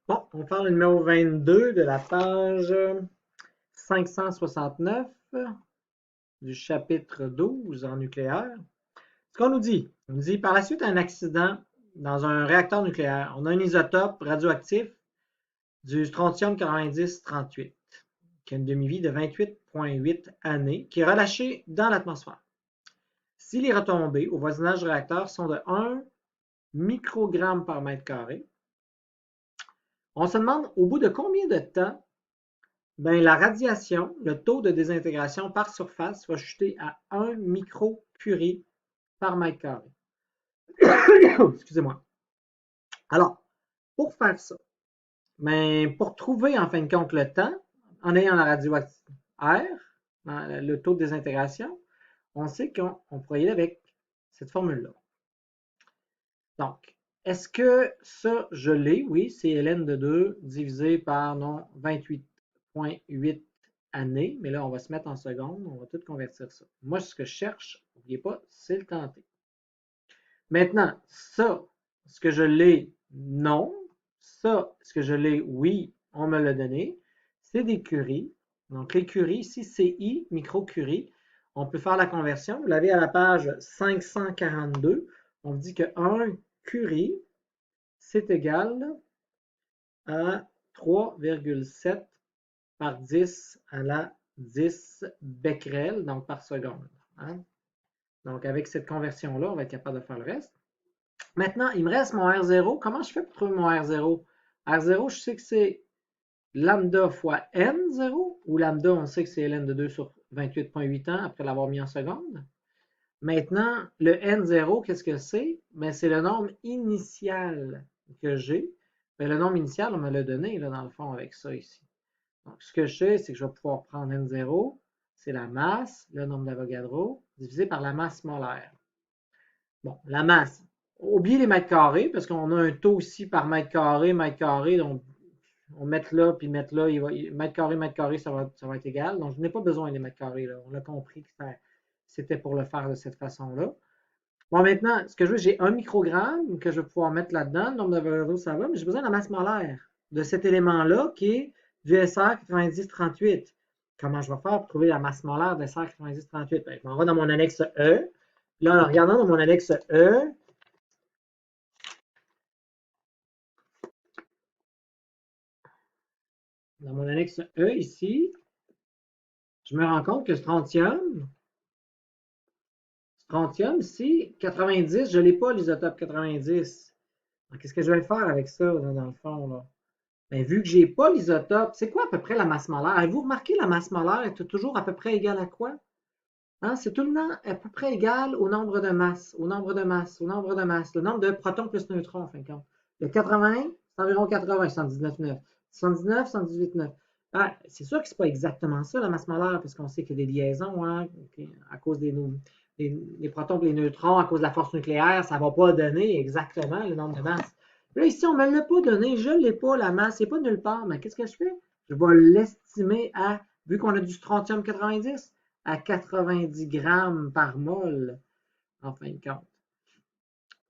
Bon, on parle le numéro 22 de la page 569 du chapitre 12 en nucléaire. Ce qu'on nous dit, on nous dit par la suite un accident dans un réacteur nucléaire. On a un isotope radioactif du strontium 90-38 qui a une demi-vie de 28,8 années, qui est relâché dans l'atmosphère. Si les retombées au voisinage du réacteur sont de 1 microgramme par mètre carré, on se demande au bout de combien de temps la radiation, le taux de désintégration par surface va chuter à 1 microcurie par mètre carré. Excusez-moi. Alors, pour faire ça, pour trouver en fin de compte le temps, en ayant la radioactivité R, le taux de désintégration, on sait qu'on pourrait y aller avec cette formule-là. Donc, est-ce que ça, je l'ai? Oui, c'est ln de 2 divisé par 28,8 années, mais là, on va se mettre en secondes, on va tout convertir ça. Moi, ce que je cherche, n'oubliez pas, c'est le temps T. Maintenant, ça, est-ce que je l'ai? Non. Ça, est-ce que je l'ai? Oui, on me l'a donné. C'est des curies. Donc, les curies, ici, c'est I, microcurie. On peut faire la conversion. Vous l'avez à la page 542. On dit que 1 curie, c'est égal à 3,7 par 10 à la 10 becquerel, donc par seconde. Hein? Donc, avec cette conversion-là, on va être capable de faire le reste. Maintenant, il me reste mon R0. Comment je fais pour trouver mon R0? R0, je sais que c'est lambda fois N0, ou lambda, on sait que c'est ln de 2 sur 28,8 ans après l'avoir mis en seconde. Maintenant, le N0, qu'est-ce que c'est? C'est le nombre initial que j'ai. Le nombre initial, on me l'a donné, là, dans le fond, avec ça ici. Donc, ce que je sais, c'est que je vais pouvoir prendre N0, c'est la masse, le nombre d'Avogadro, divisé par la masse molaire. Bon, la masse. Oubliez les mètres carrés, parce qu'on a un taux ici par mètre carré, donc on met là, puis mettre là, mètre carré, ça va être égal. Donc, je n'ai pas besoin des mètres carrés, là. On a compris que c'était pour le faire de cette façon-là. Bon, maintenant, ce que je veux, j'ai 1 microgramme que je vais pouvoir mettre là-dedans. Le nombre d'Avogadro, ça va, mais j'ai besoin de la masse molaire de cet élément-là qui est du SR 9038. Comment je vais faire pour trouver la masse molaire de SR 9038? Je m'en vais dans mon annexe E. Là, en regardant dans mon annexe E, dans mon annexe E ici, je me rends compte que strontium ici, 90, je ne l'ai pas l'isotope 90. Qu'est-ce que je vais faire avec ça, là, dans le fond, là? Vu que je n'ai pas l'isotope, c'est quoi à peu près la masse molaire? Avez-vous remarqué la masse molaire est toujours à peu près égale à quoi? Hein? C'est tout le temps à peu près égal au nombre de masses, au nombre de masses, au nombre de masses, le nombre de protons plus neutrons, en fin de compte. Le 80, c'est environ 80, 119,9. 119, 118,9. C'est sûr que ce n'est pas exactement ça, la masse molaire, parce qu'on sait qu'il y a des liaisons, hein, à cause des protons et les neutrons, à cause de la force nucléaire, ça ne va pas donner exactement le nombre de masses. Là, ici, on ne me l'a pas donné, je ne l'ai pas, la masse, c'est pas nulle part, mais qu'est-ce que je fais? Je vais l'estimer à, vu qu'on a du strontium 90, à 90 grammes par mol, en fin de compte.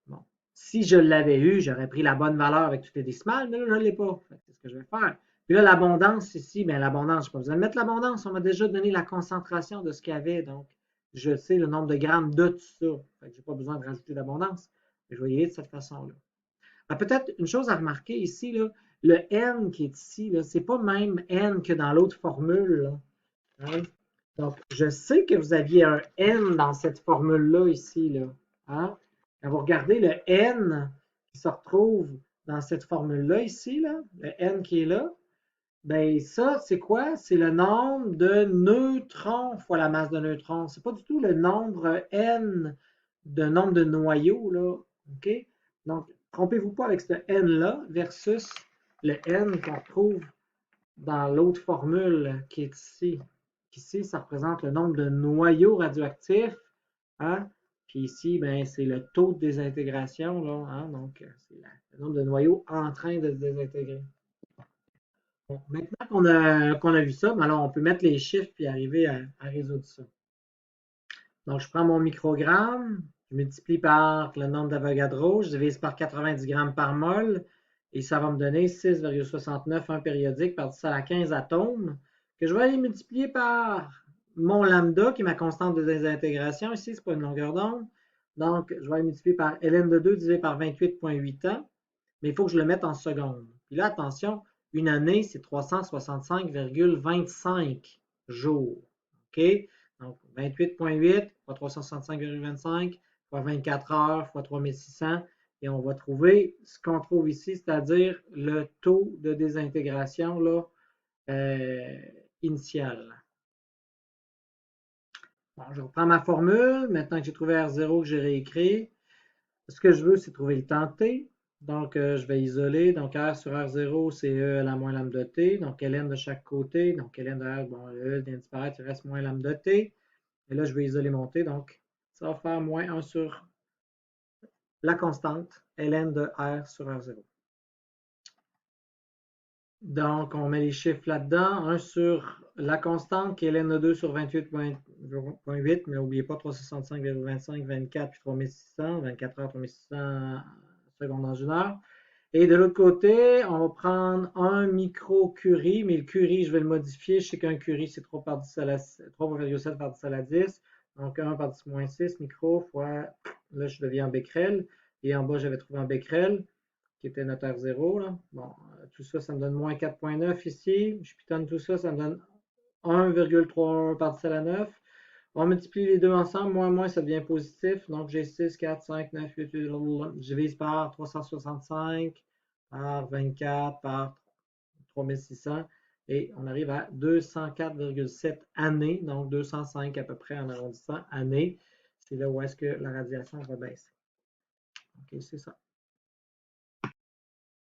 Bon. Si je l'avais eu, j'aurais pris la bonne valeur avec toutes les décimales, mais là, je ne l'ai pas. Qu'est-ce que je vais faire? Puis là, l'abondance ici, l'abondance, je n'ai pas besoin de mettre l'abondance. On m'a déjà donné la concentration de ce qu'il y avait. Donc, je sais le nombre de grammes de tout ça. Je n'ai pas besoin de rajouter d'abondance. Je vais y aller de cette façon-là. Peut-être une chose à remarquer ici, là, le N qui est ici, ce n'est pas même N que dans l'autre formule. Hein? Donc, je sais que vous aviez un N dans cette formule-là ici. Là. Hein? Quand vous regardez le N qui se retrouve dans cette formule-là ici, là, le N qui est là, ça, c'est quoi? C'est le nombre de neutrons fois la masse de neutrons. C'est pas du tout le nombre N de nombre de noyaux, là. OK? Donc, trompez-vous pas avec ce N-là versus le N qu'on retrouve dans l'autre formule qui est ici. Ici, ça représente le nombre de noyaux radioactifs. Hein? Puis ici, c'est le taux de désintégration. Là, hein? Donc, c'est le nombre de noyaux en train de se désintégrer. Bon, maintenant qu'on a vu ça, alors on peut mettre les chiffres puis arriver à résoudre ça. Donc, je prends mon microgramme, je multiplie par le nombre d'Avogadro, je divise par 90 grammes par mol, Et ça va me donner 6,69, un périodique par 10 à la 15 atomes, que je vais aller multiplier par mon lambda, qui est ma constante de désintégration. Ici, ce n'est pas une longueur d'onde. Donc, je vais aller multiplier par ln de 2 divisé par 28,8 ans. Mais il faut que je le mette en secondes. Puis là, attention, une année, c'est 365,25 jours. OK? Donc, 28,8 fois 365,25 fois 24 heures fois 3600. Et on va trouver ce qu'on trouve ici, c'est-à-dire le taux de désintégration là, initial. Bon, je reprends ma formule. Maintenant que j'ai trouvé R0 que j'ai réécrit, ce que je veux, c'est trouver le temps t. Donc, je vais isoler. Donc, R sur R0, c'est E à la moins lambda t. Donc, ln de chaque côté. Donc, ln de R, bon, E vient disparaître, il reste moins lambda t. Et là, je vais isoler mon t. Donc, ça va faire moins 1 sur la constante, ln de R sur R0. Donc, on met les chiffres là-dedans. 1 sur la constante qui est ln de 2 sur 28,8. Mais n'oubliez pas 365,25, 24 puis 3600. 24 heures, 3600 secondes dans une heure. Et de l'autre côté, on va prendre un microcurie, mais le curie, je vais le modifier. Je sais qu'un curie, c'est 3,7 par 10 à la 10. Donc 1 par 10 moins 6 micro fois, là je deviens en becquerel. Et en bas, j'avais trouvé en becquerel, qui était notre R0. Là. Bon, tout ça, ça me donne moins 4,9 ici. Je pitonne tout ça, ça me donne 1,31 par 10 à la 9. On multiplie les deux ensemble, moins, ça devient positif. Donc, j'ai 6, 4, 5, 9, 8, 8, je divise par 365, par 24, par 3600. Et on arrive à 204,7 années, donc 205 à peu près en arrondissant années. C'est là où est-ce que la radiation va baisser. OK, c'est ça.